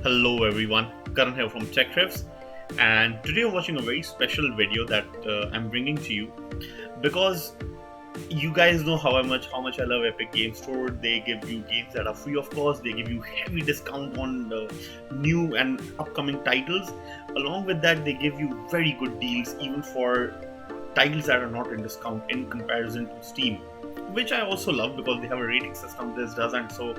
Hello everyone, Karan here from Techrevs, and today we're watching a very special video that I'm bringing to you because you guys know how much I love Epic Game Store. They give you games that are free of cost. They give you heavy discount on new and upcoming titles. Along with that, they give you very good deals even for titles that are not in discount in comparison to Steam, which I also love because they have a rating system. This doesn't. So,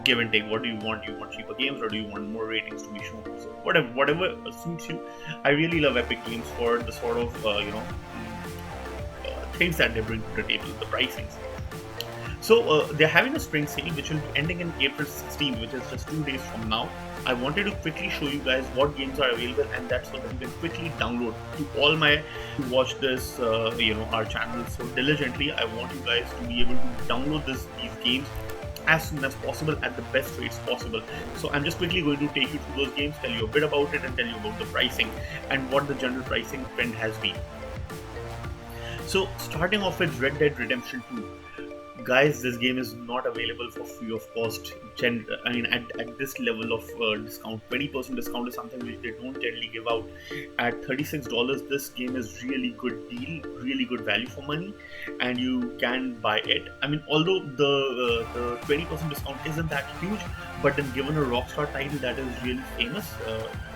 give and take. What do you want? Do you want cheaper games or do you want more ratings to be shown? So whatever suits you. I really love Epic Games for the sort of things that they bring to the table, the pricings. So they're having a spring sale which will be ending in April 16th, which is just 2 days from now. I wanted to quickly show you guys what games are available, and that's so that you can quickly download to all my to watch this our channel so diligently. I want you guys to be able to download these games as soon as possible at the best rates possible. So I'm just quickly going to take you through those games, tell you a bit about it, and tell you about the pricing and what the general pricing trend has been. So starting off with Red Dead Redemption 2. Guys, this game is not available for free of cost. At this level of discount, 20% discount is something which they don't generally give out. At $36, this game is really good deal, really good value for money, and you can buy it. I mean, although the 20% discount isn't that huge, but then given a Rockstar title that is really famous,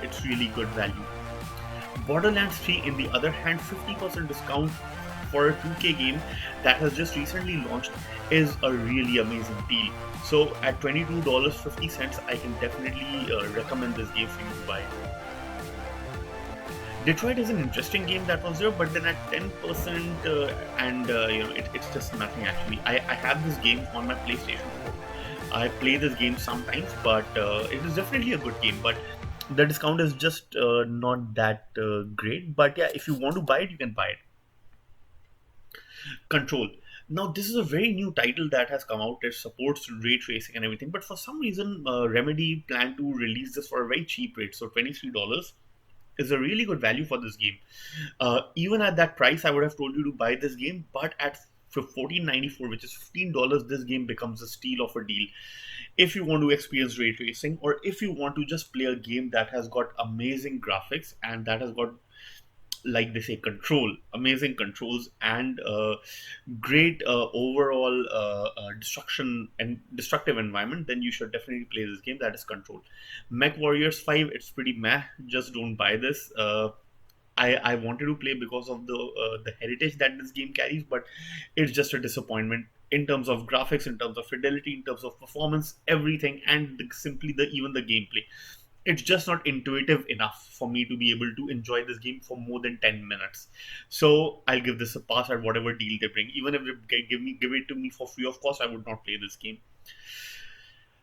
it's really good value. Borderlands 3, in the other hand, 50% discount for a 2K game that has just recently launched is a really amazing deal. So at $22.50, I can definitely recommend this game for you to buy. Detroit is an interesting game that was there, but then at 10% it's just nothing actually. I have this game on my PlayStation 4. I play this game sometimes, but it is definitely a good game. But the discount is just not that great. But yeah, if you want to buy it, you can buy it. Control. Now, this is a very new title that has come out. It supports ray tracing and everything, but for some reason, Remedy planned to release this for a very cheap rate. So, $23 is a really good value for this game. Even at that price, I would have told you to buy this game, but at for 14.94, which is $15, this game becomes a steal of a deal. If you want to experience ray tracing, or if you want to just play a game that has got amazing graphics and that has got, like they say, amazing controls, and great overall destruction and destructive environment, then you should definitely play this game. That is Control. Mech Warriors 5, it's pretty meh. Just don't buy this. I wanted to play because of the heritage that this game carries, but it's just a disappointment in terms of graphics, in terms of fidelity, in terms of performance, everything, and simply the even the gameplay. It's just not intuitive enough for me to be able to enjoy this game for more than 10 minutes. So I'll give this a pass at whatever deal they bring. Even if they give it to me for free of cost, I would not play this game.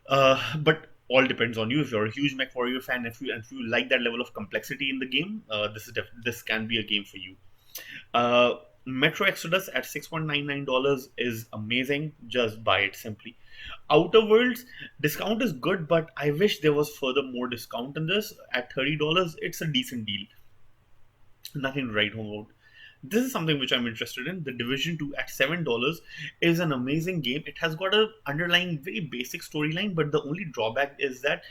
But all depends on you. If you're a huge MechWarrior fan, if you like that level of complexity in the game, this can be a game for you. Uh, Metro Exodus at $6.99 is amazing. Just buy it simply. Outer Worlds discount is good, but I wish there was further more discount in this. At $30, it's a decent deal. Nothing to write home about. This is something which I'm interested in. The Division 2 at $7 is an amazing game. It has got a underlying very basic storyline, but the only drawback is that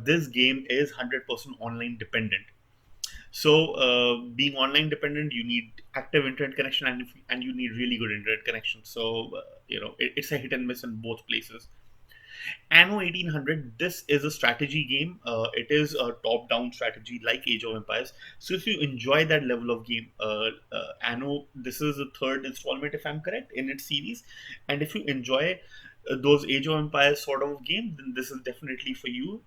this game is 100% online dependent. So, being online dependent, you need active internet connection, and you need really good internet connection. So, it's a hit and miss in both places. Anno 1800, this is a strategy game. It is a top down strategy like Age of Empires. So, if you enjoy that level of game, Anno, this is the third installment, if I'm correct, in its series. And if you enjoy those Age of Empires sort of game, then this is definitely for you.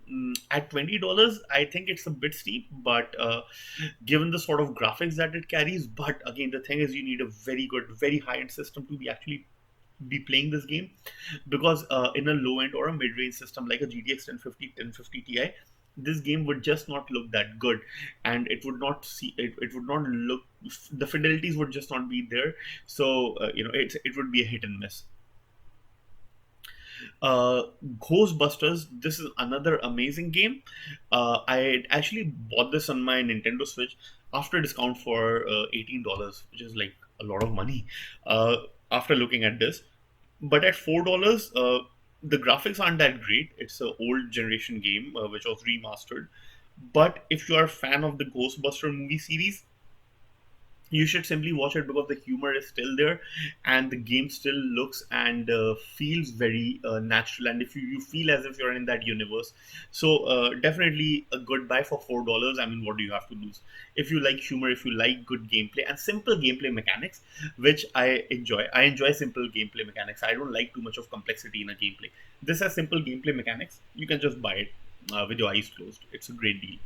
At $20, I think it's a bit steep, but given the sort of graphics that it carries, but again, the thing is, you need a very good, very high end system to be playing this game, because in a low end or a mid range system like a GTX 1050 Ti, this game would just not look that good, and it would not look, the fidelities would just not be there. So it would be a hit and miss. uh, Ghostbusters, this is another amazing game. I actually bought this on my Nintendo Switch after discount for $18, which is like a lot of money. Uh, After looking at this, but at $4, The graphics aren't that great. It's an old generation game which was remastered. But if you are a fan of the Ghostbuster movie series, you should simply watch it because the humor is still there, and the game still looks and feels very natural, and if you feel as if you're in that universe. So definitely a good buy for $4. I mean, what do you have to lose? If you like humor, if you like good gameplay and simple gameplay mechanics, which I enjoy simple gameplay mechanics. I don't like too much of complexity in a gameplay. This has simple gameplay mechanics. You can just buy it with your eyes closed. It's a great deal.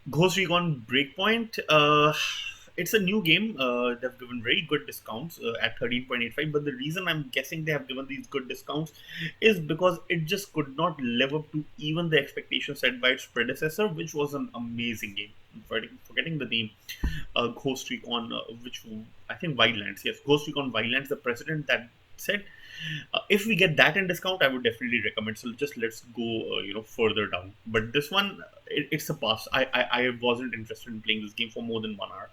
Ghost Recon Breakpoint. It's a new game. They've given very good discounts at 13.85. But the reason I'm guessing they have given these good discounts is because it just could not live up to even the expectations set by its predecessor, which was an amazing game. I'm forgetting the name. Ghost Recon, which I think Wildlands. Yes, Ghost Recon Wildlands. The president that said, if we get that in discount, I would definitely recommend. So just let's go, further down. But this one, it's a pass. I wasn't interested in playing this game for more than 1 hour.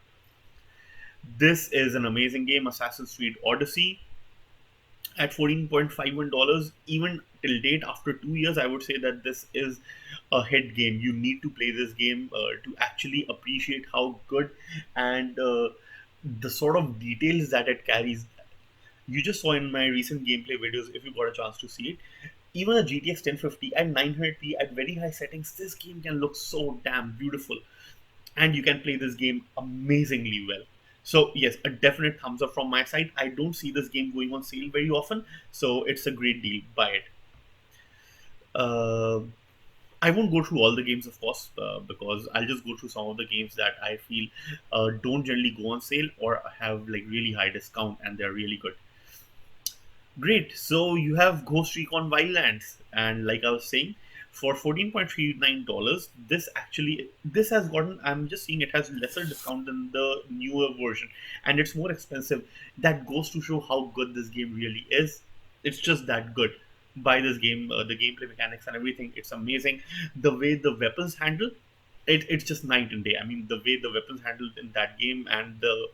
This is an amazing game, Assassin's Creed Odyssey, at $14.51. Even till date, after 2 years, I would say that this is a hit game. You need to play this game to actually appreciate how good and the sort of details that it carries. You just saw in my recent gameplay videos, if you got a chance to see it, even a GTX 1050 at 900p at very high settings, this game can look so damn beautiful, and you can play this game amazingly well. So yes, a definite thumbs up from my side. I don't see this game going on sale very often, so it's a great deal. Buy it. uh, I won't go through all the games, of course, because I'll just go through some of the games that I feel don't generally go on sale or have like really high discount and they're really good. Great. So you have Ghost Recon Wildlands, and like I was saying, for $14.39, this has gotten. I'm just seeing it has lesser discount than the newer version, and it's more expensive. That goes to show how good this game really is. It's just that good. Buy this game, the gameplay mechanics and everything. It's amazing. The way the weapons handle, it's just night and day. I mean, the way the weapons handled in that game and the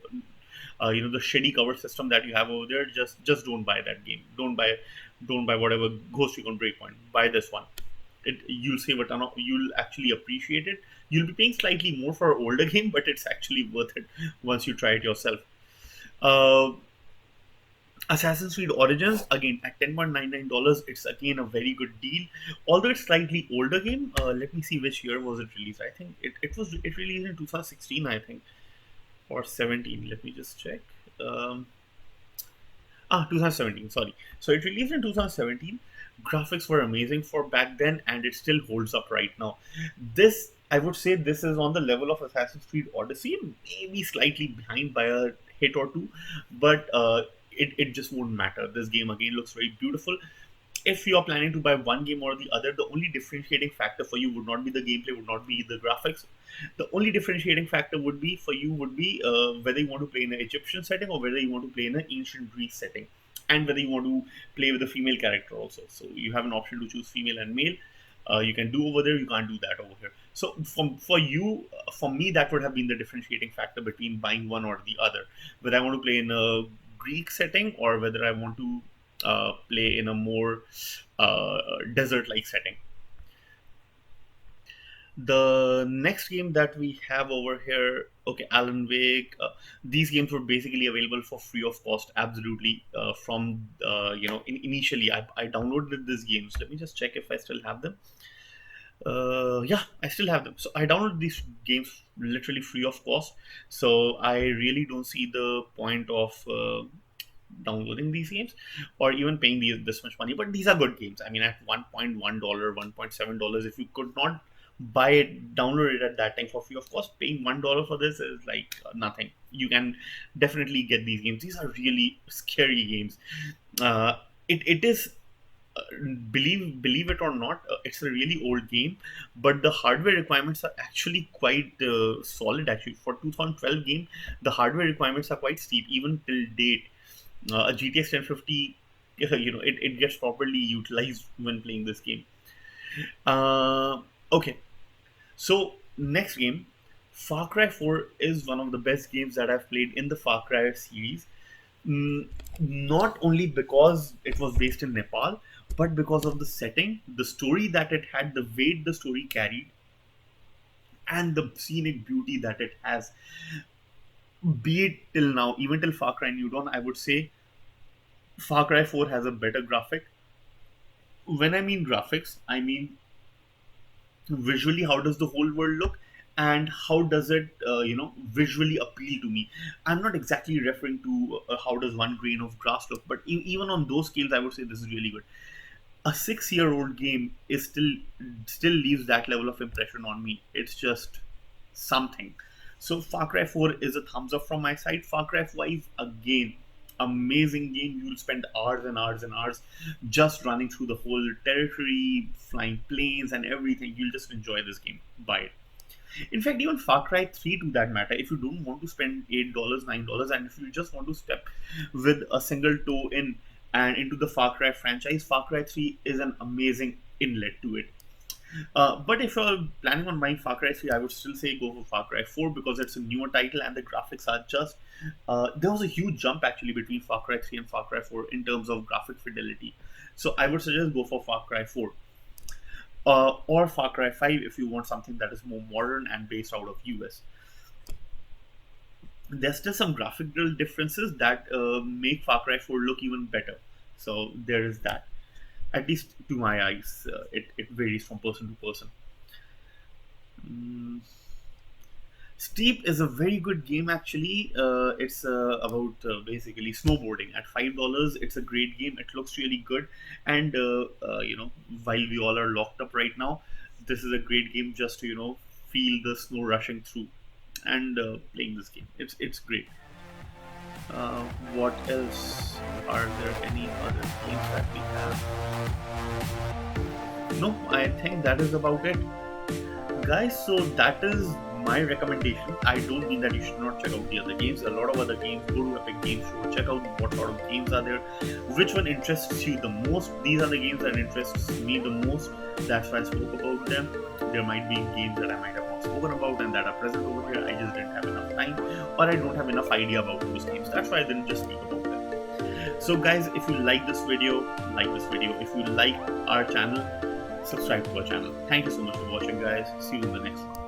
shitty cover system that you have over there, just don't buy that game. Don't buy whatever Ghost Recon Breakpoint. Buy this one. You'll save a ton of. You'll actually appreciate it. You'll be paying slightly more for an older game, but it's actually worth it once you try it yourself. Uh, Assassin's Creed Origins, again at $10.99. It's again a very good deal. Although it's slightly older game. Let me see which year was it released. I think it released in 2016. I think, or 17. Let me just check. Um, 2017. Sorry. So it released in 2017. Graphics were amazing for back then, and it still holds up right now. This, I would say, this is on the level of Assassin's Creed Odyssey, maybe slightly behind by a hit or two, but it just won't matter. This game again looks very beautiful. If you are planning to buy one game or the other, the only differentiating factor for you would not be the gameplay, would not be the graphics. The only differentiating factor would be for you would be whether you want to play in an Egyptian setting or whether you want to play in an ancient Greece setting, and whether you want to play with a female character also. So you have an option to choose female and male. You can do over there. You can't do that over here. So for me, that would have been the differentiating factor between buying one or the other. Whether I want to play in a Greek setting or whether I want to play in a more desert-like setting. The next game that we have over here, okay, Alan Wake. These games were basically available for free of cost, absolutely. From initially, I downloaded these games. Let me just check if I still have them. Yeah, I still have them. So I downloaded these games literally free of cost. So I really don't see the point of downloading these games or even paying this much money. But these are good games. I mean, at $1.1, $1.7, if you could not buy it, download it at that time for free of cost, paying $1 for this is like nothing. You can definitely get these games. These are really scary games. It is, believe it or not, it's a really old game, but the hardware requirements are actually quite solid. Actually, for 2012 game, the hardware requirements are quite steep even till date. A GTX 1050, it gets properly utilized when playing this game. Okay, so next game, Far Cry 4 is one of the best games that I've played in the Far Cry series. Mm, Not only because it was based in Nepal, but because of the setting, the story that it had, the weight the story carried, and the scenic beauty that it has, be it till now, even till Far Cry New Dawn, I would say Far Cry 4 has a better graphic. When I mean graphics, I mean visually how does the whole world look, and how does it visually appeal to me. I'm not exactly referring to how does one grain of grass look, but even on those scales I would say this is really good. A 6-year-old game is still leaves that level of impression on me. It's just something. So Far Cry 4 is a thumbs up from my side. Far Cry 5, again, amazing game. You'll spend hours and hours and hours just running through the whole territory, flying planes and everything. You'll just enjoy this game. Buy it. In fact, even Far Cry 3 to that matter, if you don't want to spend $8, $9, and if you just want to step with a single toe in and into the Far Cry franchise, Far Cry 3 is an amazing inlet to it. But if you're planning on buying Far Cry 3, I would still say go for Far Cry 4 because it's a newer title and the graphics are just. There was a huge jump actually between Far Cry 3 and Far Cry 4 in terms of graphic fidelity. So I would suggest go for Far Cry 4. Or Far Cry 5 if you want something that is more modern and based out of US. There's still some graphical differences that make Far Cry 4 look even better. So there is that. At least to my eyes, it varies from person to person. Mm. Steep is a very good game actually. It's about basically snowboarding. At $5, it's a great game. It looks really good, and while we all are locked up right now, this is a great game just to feel the snow rushing through and playing this game. It's great. What else? Are there any other games that we have? No, I think that is about it, guys. So that is my recommendation. I don't mean that you should not check out the other games. A lot of other games. Go to Epic Games Store, check out what sort of games are there, which one interests you the most. These are the games that interests me the most. That's why I spoke about them. There might be games that I might have not spoken about and that are present over here. I just didn't have enough time, or I don't have enough idea about those games. That's why I didn't just speak about them. So guys, if you like this video, like this video. If you like our channel, subscribe to our channel. Thank you so much for watching, guys. See you in the next one.